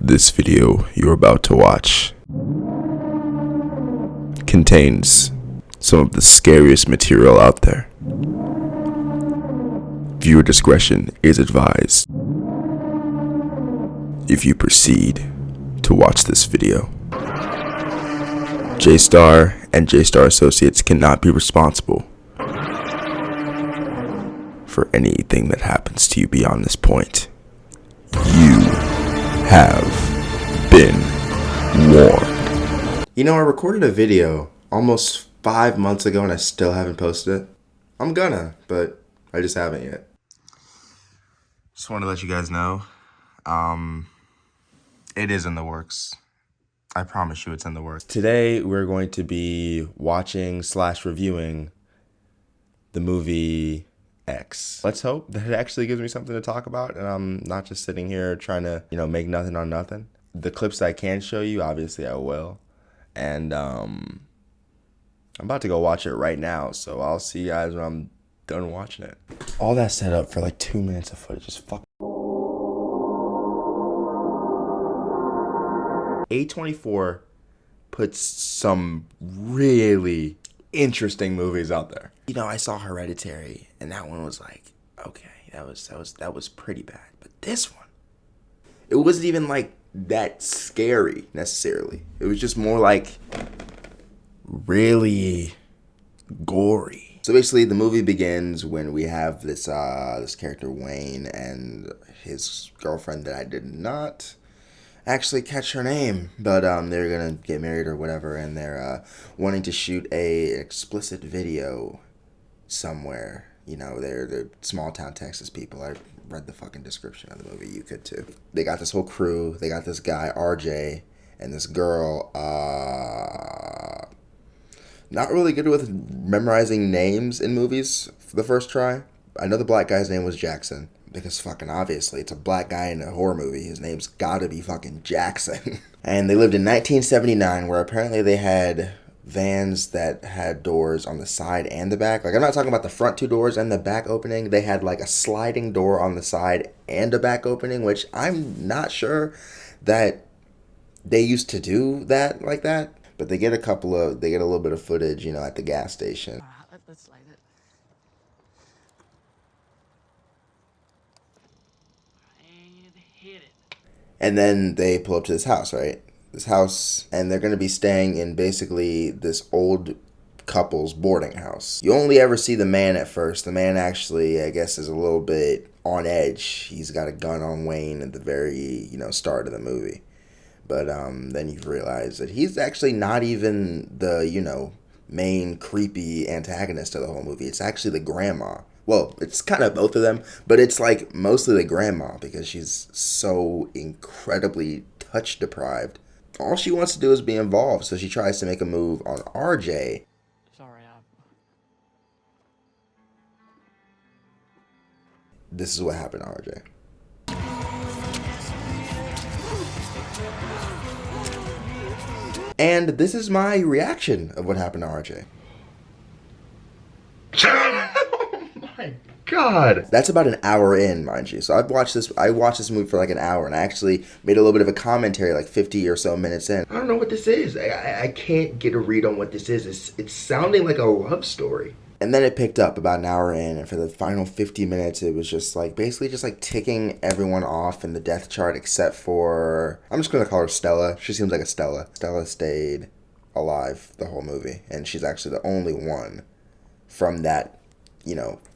This video you're about to watch contains some of the scariest material out there. Viewer discretion is advised if you proceed to watch this video. Jstar and Jstar Associates cannot be responsible for anything that happens to you beyond this point. You have been warned. You know, I recorded a video almost 5 months ago and I still haven't posted it. I'm gonna, but I just haven't yet. Just want to let you guys know, it is in the works. I promise you it's in the works. Today we're going to be watching / reviewing the movie X. Let's hope that it actually gives me something to talk about and I'm not just sitting here trying to, make nothing on nothing. The clips I can show you, obviously I will. And I'm about to go watch it right now, so I'll see you guys when I'm done watching it. All that set up for like 2 minutes of footage, just fuck. A24 puts some really interesting movies out there. I saw Hereditary, and that one was like, okay, that was pretty bad. But this one, it wasn't even like that scary necessarily. It was just more like really gory. So basically, the movie begins when we have this character Wayne and his girlfriend that I did not actually catch her name, but they're gonna get married or whatever, and they're wanting to shoot a explicit video somewhere. They're small town Texas people. I read the fucking description of the movie. You could too. They got this whole crew. They got this guy RJ and this girl. Not really good with memorizing names in movies for the first try. I know the black guy's name was Jackson. Because fucking obviously, it's a black guy in a horror movie. His name's gotta be fucking Jackson. And they lived in 1979, where apparently they had vans that had doors on the side and the back. Like, I'm not talking about the front two doors and the back opening. They had like a sliding door on the side and a back opening, which I'm not sure that they used to do that like that. But they get a little bit of footage, at the gas station. Let's light it. And then they pull up to this house, right? This house, and they're going to be staying in basically this old couple's boarding house. You only ever see the man at first. The man actually, I guess, is a little bit on edge. He's got a gun on Wayne at the very, start of the movie. But then you realize that he's actually not even the, main creepy antagonist of the whole movie. It's actually the grandma. Well, it's kind of both of them, but it's like mostly the grandma because she's so incredibly touch deprived. All she wants to do is be involved, so she tries to make a move on RJ. Sorry, This is what happened to RJ. And this is my reaction of what happened to RJ. God. That's about an hour in, mind you. So I watched this movie for like an hour, and I actually made a little bit of a commentary like 50 or so minutes in. I don't know what this is. I can't get a read on what this is. It's sounding like a love story. And then it picked up about an hour in, and for the final 50 minutes, it was just like, basically just like ticking everyone off in the death chart except for, I'm just going to call her Stella. She seems like a Stella. Stella stayed alive the whole movie, and she's actually the only one from that,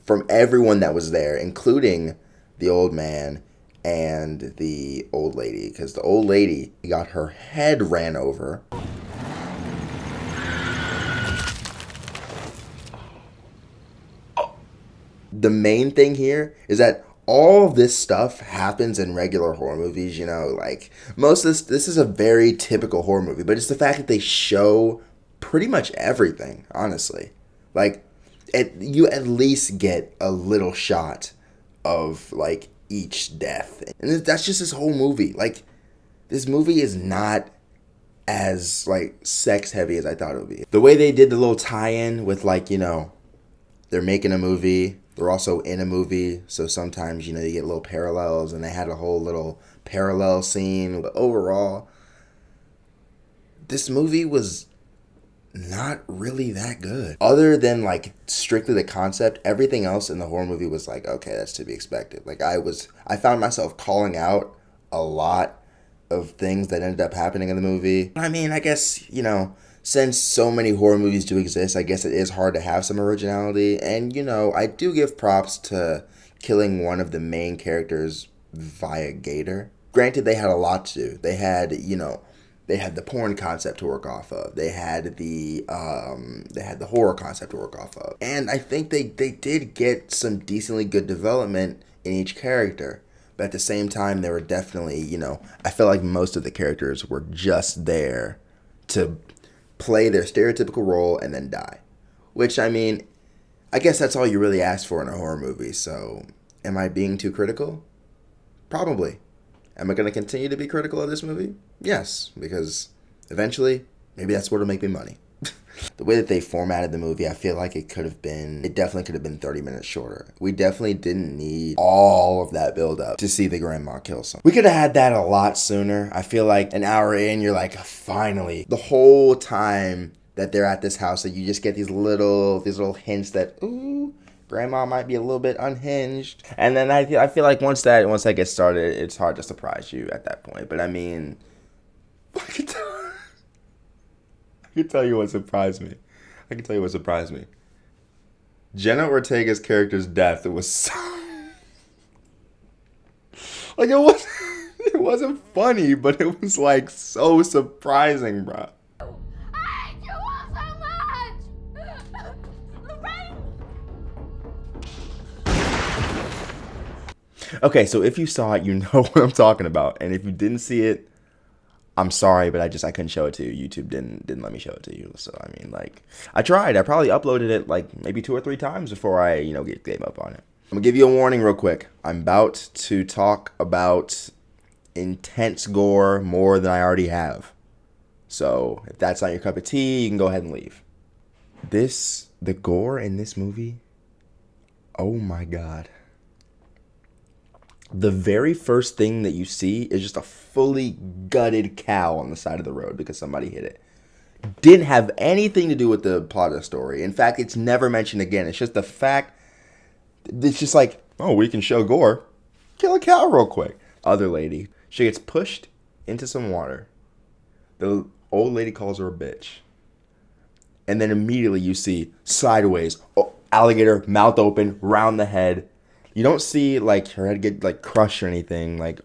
from everyone that was there, including the old man and the old lady, because the old lady got her head ran over. The main thing here is that all of this stuff happens in regular horror movies, like most of this is a very typical horror movie, but it's the fact that they show pretty much everything, honestly. Like, you at least get a little shot of like each death, and that's just this whole movie. Like, this movie is not as like sex heavy as I thought it would be. The way they did the little tie-in with like, they're making a movie, They're also in a movie, so sometimes, you get little parallels, and they had a whole little parallel scene. But overall, this movie was not really that good. Other than, like, strictly the concept, everything else in the horror movie was like, okay, that's to be expected. Like, I found myself calling out a lot of things that ended up happening in the movie. I mean, I guess, since so many horror movies do exist, I guess it is hard to have some originality. And, I do give props to killing one of the main characters via Gator. Granted, they had a lot to do. They had, they had the porn concept to work off of. They had the horror concept to work off of. And I think they did get some decently good development in each character. But at the same time, they were definitely, I feel like most of the characters were just there to play their stereotypical role and then die. Which, I mean, I guess that's all you really ask for in a horror movie. So, am I being too critical? Probably. Am I going to continue to be critical of this movie? Yes, because eventually, maybe that's what'll make me money. The way that they formatted the movie, I feel like it definitely could have been 30 minutes shorter. We definitely didn't need all of that build up to see the grandma kill someone. We could have had that a lot sooner. I feel like an hour in, you're like, finally. The whole time that they're at this house, that you just get these little hints that, ooh, grandma might be a little bit unhinged. And then I feel like once that gets started, it's hard to surprise you at that point. But I mean, I can tell you what surprised me. Jenna Ortega's character's death was so... like, it wasn't funny, but it was, like, so surprising, bro. I hate you all so much! Lorraine! Okay, so if you saw it, you know what I'm talking about. And if you didn't see it, I'm sorry, but I couldn't show it to you. YouTube didn't let me show it to you. So, I mean, like, I tried. I probably uploaded it, like, maybe 2 or 3 times before I, gave up on it. I'm going to give you a warning real quick. I'm about to talk about intense gore more than I already have. So, if that's not your cup of tea, you can go ahead and leave. The gore in this movie, oh my God. The very first thing that you see is just a fully gutted cow on the side of the road because somebody hit it. Didn't have anything to do with the plot of the story. In fact, it's never mentioned again. It's just the fact, it's just like, oh, we can show gore. Kill a cow real quick. Other lady, she gets pushed into some water. The old lady calls her a bitch. And then immediately you see sideways, alligator, mouth open, round the head. You don't see, like, her head get, like, crushed or anything, like,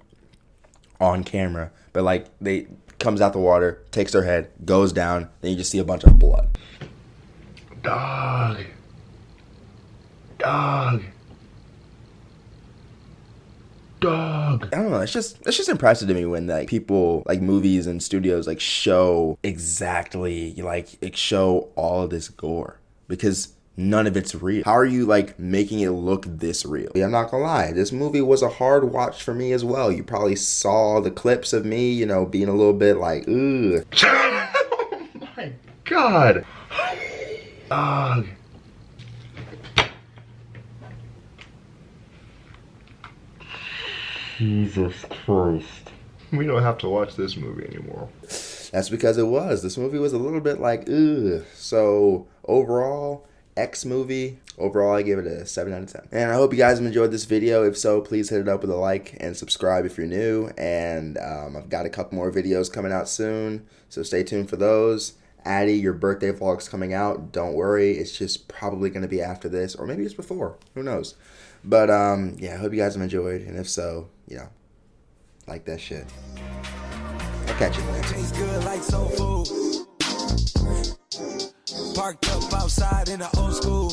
on camera. But, like, they comes out the water, takes her head, goes down, then you just see a bunch of blood. Dog. I don't know, it's just impressive to me when, like, people, like, movies and studios, like, show exactly, like, show all of this gore. Because none of it's real. How are you, like, making it look this real? I'm not gonna lie, this movie was a hard watch for me as well. You probably saw the clips of me, being a little bit like, ugh. Oh my God. Dog. Jesus Christ. We don't have to watch this movie anymore. That's because this movie was a little bit like, ugh. So, overall, movie. Overall, I give it a 7 out of 10. And I hope you guys have enjoyed this video. If so, please hit it up with a like and subscribe if you're new. And I've got a couple more videos coming out soon, so stay tuned for those. Addie, your birthday vlog's coming out. Don't worry, it's just probably going to be after this, or maybe it's before. Who knows? But yeah, I hope you guys have enjoyed. And if so, like that shit. I'll catch you in the next one. Tastes good like soul food. Parked up outside in the old school.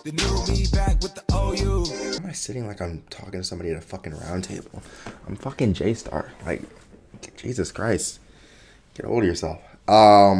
The new me back with the OU. Why am I sitting like I'm talking to somebody at a fucking round table? I'm fucking Jstar. Like, Jesus Christ. Get hold of yourself.